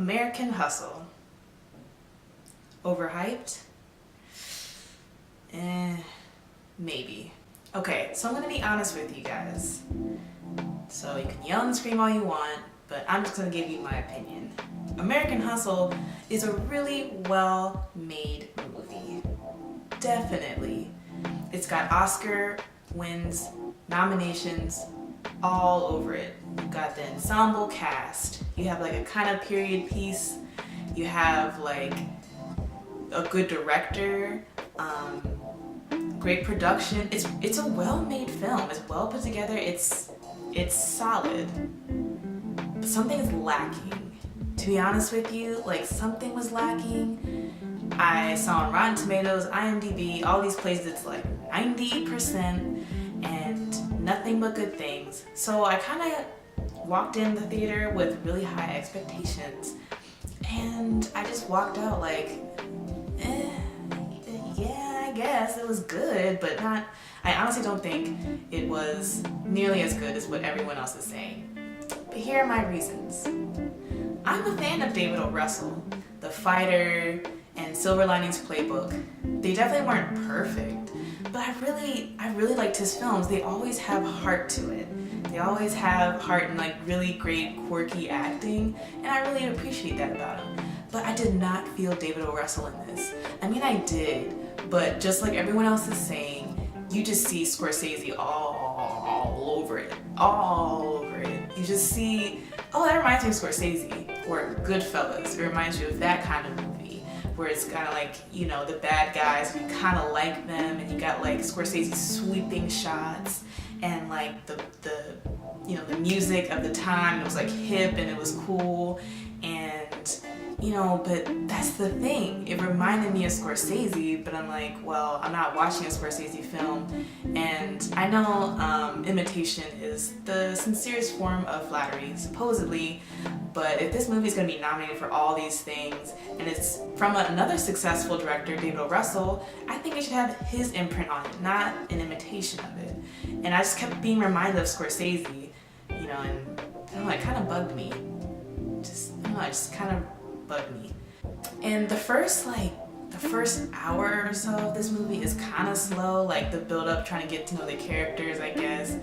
American Hustle. Overhyped? Maybe. Okay, so I'm gonna be honest with you guys. So you can yell and scream all you want, but I'm just gonna give you my opinion. American Hustle is a really well-made movie. Definitely. It's got Oscar wins, nominations all over it. You've got the ensemble cast. You have like a kind of period piece. You have like a good director. Great production. It's a well-made film. It's well put together. It's solid. But something is lacking. To be honest with you, like something was lacking. I saw on Rotten Tomatoes, IMDb, all these places it's like 90% and nothing but good things. So I kind of walked in the theater with really high expectations, and I just walked out like, yeah, I guess it was good, but not. I honestly don't think it was nearly as good as what everyone else is saying. But here are my reasons. I'm a fan of David O.Russell, The Fighter and Silver Linings Playbook. They definitely weren't perfect, but I really liked his films. They always have heart to it. They always have heart and like really great quirky acting, and I really appreciate that about him. But I did not feel David O.Russell in this. I mean, I did, but just like everyone else is saying, you just see Scorsese all over it, all over it. You just see, oh, that reminds me of Scorsese, or Goodfellas. It reminds you of that kind of movie, where it's kind of like, you know, the bad guys, you kind of like them, and you got like Scorsese sweeping shots, and like the you know, the music of the time, it was like hip and it was cool, and you know, but that's the thing. It reminded me of Scorsese, but I'm like, well, I'm not watching a Scorsese film, and I know imitation is the sincerest form of flattery, supposedly, but if this movie is going to be nominated for all these things, and it's from another successful director, David O.Russell, I think it should have his imprint on it, not an imitation of it. And I just kept being reminded of Scorsese, you know, and I don't know, it kind of bugged me. I don't know, it just kind of bugged me. And the first hour or so of this movie is kind of slow, like the build up, trying to get to know the characters, I guess.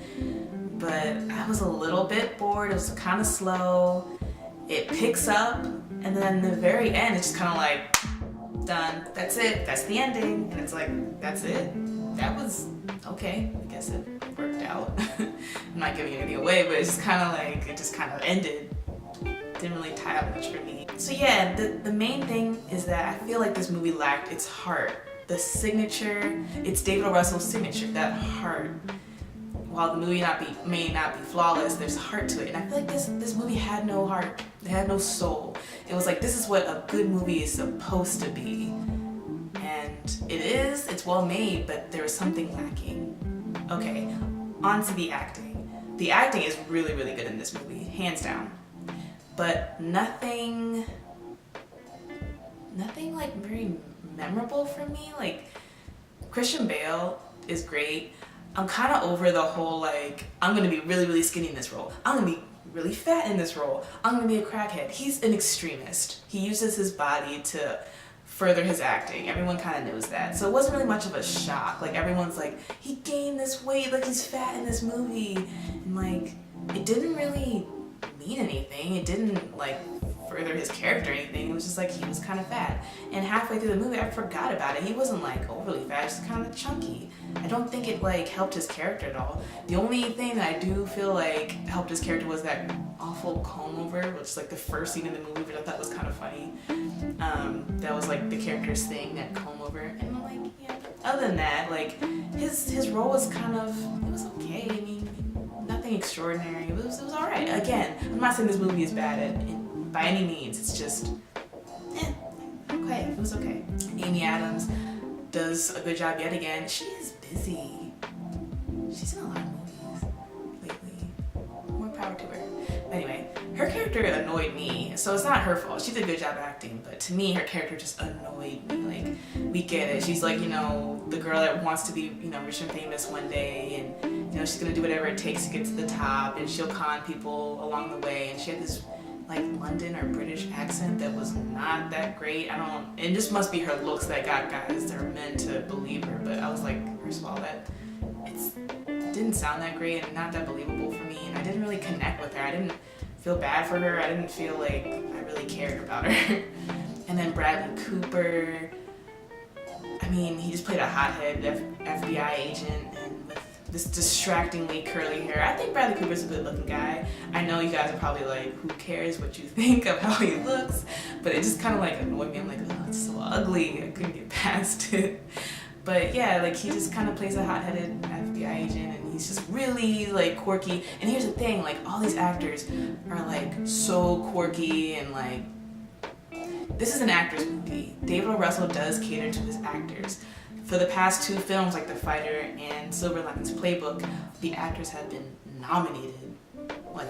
But I was a little bit bored. It was kind of slow. It picks up, and then the very end, it's just kind of like, done. That's it. That's the ending. And it's like, that's it. That was okay. I guess it worked out. I'm not giving anything away, but it's just kind of like, it just kind of ended. Didn't really tie up much for me. So yeah, the main thing is that I feel like this movie lacked its heart. The signature, it's David O. Russell's signature, that heart. While the movie may not be flawless, there's heart to it. And I feel like this movie had no heart. It had no soul. It was like, this is what a good movie is supposed to be. And it is, it's well made, but there was something lacking. Okay, on to the acting. The acting is really, really good in this movie, hands down. But nothing like very memorable for me. Like, Christian Bale is great. I'm kind of over the whole like, I'm gonna be really, really skinny in this role. I'm gonna be really fat in this role. I'm gonna be a crackhead. He's an extremist. He uses his body to further his acting. Everyone kind of knows that. So it wasn't really much of a shock. Like, everyone's like, he gained this weight, like he's fat in this movie. And like, it didn't really mean anything. It didn't like further his character or anything. It was just like, he was kind of fat. And halfway through the movie, I forgot about it. He wasn't like overly fat, just kind of chunky. I don't think it like helped his character at all. The only thing that I do feel like helped his character was that awful comb over, which is like the first scene in the movie, which I thought was kind of funny. That was like the character's thing, that comb over. And I'm like, yeah. Other than that, like his role was kind of, it was okay. I mean, nothing extraordinary. It was all right. Again, I'm not saying this movie is bad by any means. It's just, okay. It was okay. Amy Adams does a good job yet again. She is busy. She's in a lot of movies lately. More power to her. Anyway, her character annoyed me, so it's not her fault. She did a good job acting, but to me, her character just annoyed me. Like, we get it. She's like, you know, the girl that wants to be, you know, rich and famous one day, and you know, she's gonna do whatever it takes to get to the top, and she'll con people along the way. And she had this like London or British accent that was not that great. It just must be her looks that got guys that are meant to believe her. But I was like, first of all, it didn't sound that great and not that believable for me, and I didn't really connect with her. I didn't feel bad for her. I didn't feel like I really cared about her. And then Bradley Cooper, I mean, he just played a hothead FBI agent and with this distractingly curly hair. I think Bradley Cooper's a good looking guy. I know you guys are probably like, who cares what you think of how he looks? But it just kind of like annoyed me. I'm like, oh, it's so ugly. I couldn't get past it. But yeah, like he just kind of plays a hot-headed FBI agent, and he's just really like quirky. And here's the thing, like all these actors are like so quirky and like, this is an actor's movie. David O. Russell does cater to his actors. For the past 2 films, like The Fighter and Silver Linings Playbook, the actors have been nominated. Like,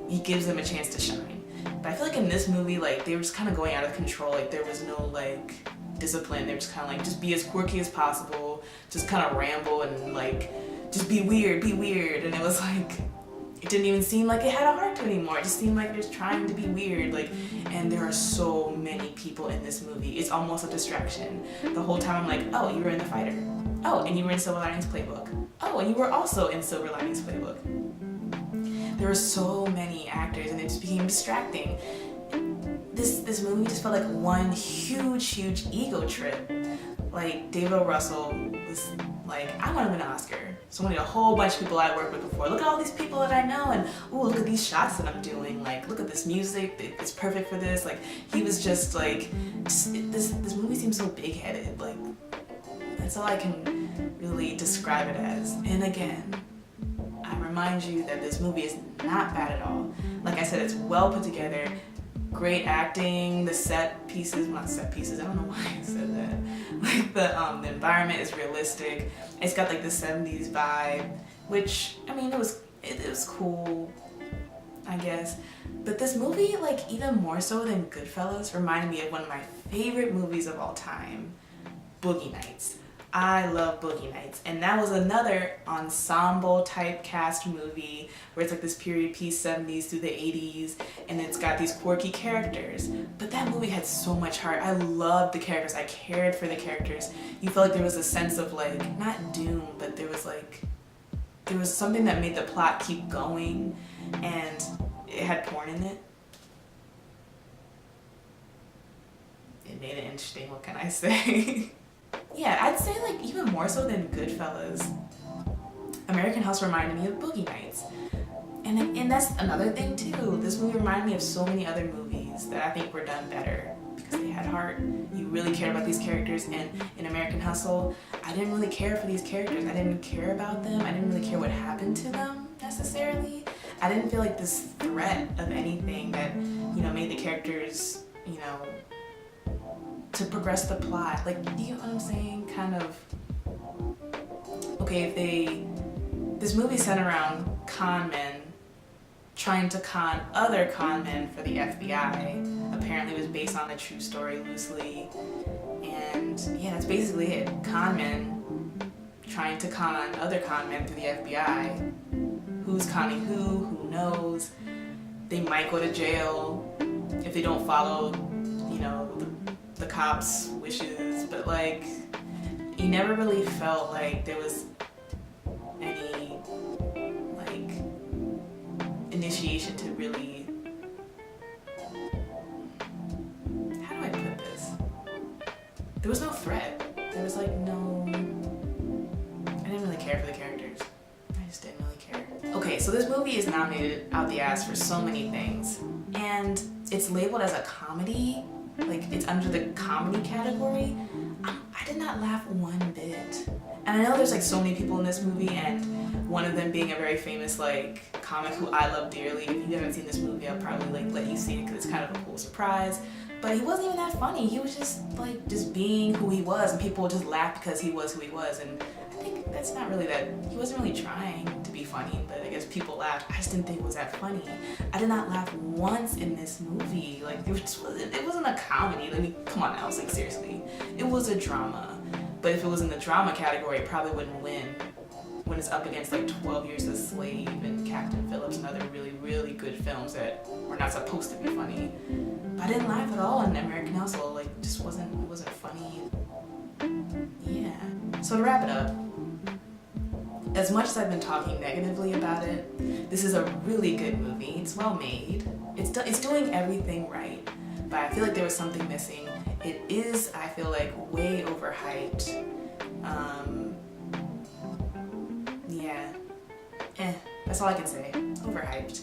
he gives them a chance to shine. But I feel like in this movie, like, they were just kind of going out of control. Like, there was no, like, discipline. They were just kind of like, just be as quirky as possible. Just kind of ramble and, like, just be weird, be weird. And it was like, it didn't even seem like it had a heart to it anymore. It just seemed like they're trying to be weird. Like, and there are so many people in this movie. It's almost a distraction. The whole time I'm like, oh, you were in The Fighter. Oh, and you were in Silver Linings Playbook. Oh, and you were also in Silver Linings Playbook. There were so many actors, and it just became distracting. This movie just felt like one huge ego trip. Like, David O. Russell was like, I want to win an Oscar. So I wanted a whole bunch of people I worked with before. Look at all these people that I know, and ooh, look at these shots that I'm doing. Like, look at this music. It's perfect for this. Like, he was just like, this movie seems so big-headed. Like, that's all I can really describe it as. And again, I remind you that this movie is not bad at all. Like I said, it's well put together. Great acting, the set pieces, well, not set pieces, I don't know why I said that. Like the environment is realistic. It's got like the 70s vibe, which, I mean, it was cool, I guess. But this movie, like even more so than Goodfellas, reminded me of one of my favorite movies of all time, Boogie Nights. I love Boogie Nights, and that was another ensemble type cast movie where it's like this period piece 70s through the 80s, and it's got these quirky characters. But that movie had so much heart. I loved the characters. I cared for the characters. You felt like there was a sense of like, not doom, but there was something that made the plot keep going, and it had porn in it. It made it interesting, what can I say? Yeah, I'd say like even more so than Goodfellas, American Hustle reminded me of Boogie Nights. And that's another thing too. This movie reminded me of so many other movies that I think were done better because they had heart. You really cared about these characters, and in American Hustle, I didn't really care for these characters. I didn't care about them. I didn't really care what happened to them necessarily. I didn't feel like this threat of anything that, you know, made the characters, you know, to progress the plot. Like, do you know what I'm saying? Kind of, okay, this movie centered around con men trying to con other con men for the FBI. Apparently it was based on a true story loosely. And yeah, that's basically it. Con men trying to con other con men through the FBI. Who's conning who knows? They might go to jail if they don't follow, you know, the cops' wishes, but like, you never really felt like there was any like initiation to really, how do I put this? There was no threat. There was like no, I didn't really care for the characters. I just didn't really care. Okay, so this movie is nominated out the ass for so many things, and it's labeled as a comedy. Like, it's under the comedy category. I did not laugh one bit. And I know there's like so many people in this movie, and one of them being a very famous like comic who I love dearly. If you haven't seen this movie, I'll probably like let you see it because it's kind of a cool surprise. But he wasn't even that funny. He was just like just being who he was, and people just laughed because he was who he was. And I think that's not really that, he wasn't really trying to be funny, but I guess people laughed. I just didn't think it was that funny. I did not laugh once in this movie. Like, it wasn't a comedy. I mean, come on now, like seriously. It was a drama. But if it was in the drama category, it probably wouldn't win when it's up against like 12 Years a Slave and Captain Phillips and other really, really good films that were not supposed to be funny. But I didn't laugh at all in American Hustle. Like, it just wasn't funny. Yeah. So to wrap it up, as much as I've been talking negatively about it, this is a really good movie. It's well made. It's doing everything right, but I feel like there was something missing. It is, I feel like, way overhyped. Yeah. That's all I can say. Overhyped.